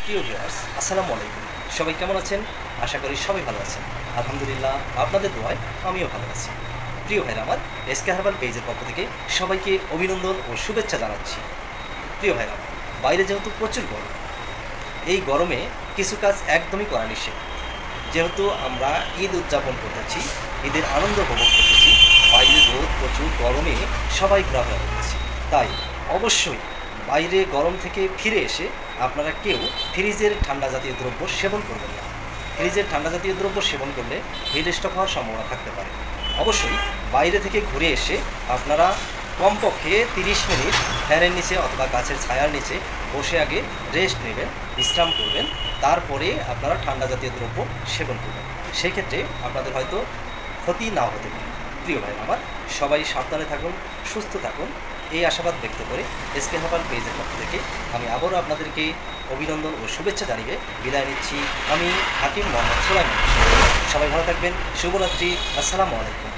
প্রিয় ভিউয়ার্স, আসসালামু আলাইকুম। সবাই কেমন আছেন? আশা করি সবাই ভালো আছেন। আলহামদুলিল্লাহ, আপনাদের দোয়ায় আমিও ভালো আছি। প্রিয় ভাইরা আমার, এসকে হার্বাল পেজের পক্ষ থেকে সবাইকে অভিনন্দন ও শুভেচ্ছা জানাচ্ছি। প্রিয় ভাইরা আমার, বাইরে যেহেতু প্রচুর গরম, এই গরমে কিছু কাজ একদমই করা নিষেধ। যেহেতু আমরা ঈদ উদযাপন করতেছি, ঈদের আনন্দ উপভোগ করতেছি, বাইরে রোদ প্রচুর, গরমে সবাই ঘোরাফেরা করতেছি, তাই অবশ্যই বাইরে গরম থেকে ফিরে এসে আপনারা কেউ ফ্রিজের ঠান্ডা জাতীয় দ্রব্য সেবন করবেন না। ফ্রিজের ঠান্ডা জাতীয় দ্রব্য সেবন করলে হিট স্ট্রোক হওয়ার সম্ভাবনা থাকতে পারে। অবশ্যই বাইরে থেকে ঘুরে এসে আপনারা কমপক্ষে 30 মিনিট ফ্যানের নিচে অথবা গাছের ছায়ার নিচে বসে আগে রেস্ট নেবেন, বিশ্রাম করবেন, তারপরে আপনারা ঠান্ডা জাতীয় দ্রব্য সেবন করবেন। সেক্ষেত্রে আপনাদের হয়তো ক্ষতি না হতে পারে। প্রিয় ভাই আমার, সবাই সাবধানে থাকুন, সুস্থ থাকুন, এই আশাবাদ ব্যক্ত করে এসকে হার্বাল পেজের পক্ষ থেকে আমি আবারও আপনাদেরকে অভিনন্দন ও শুভেচ্ছা জানিয়ে বিদায় নিচ্ছি। আমি হাকিম মোহাম্মদ সুলাইমান। সবাই ভালো থাকবেন। শুভরাত্রি। আসসালামু আলাইকুম।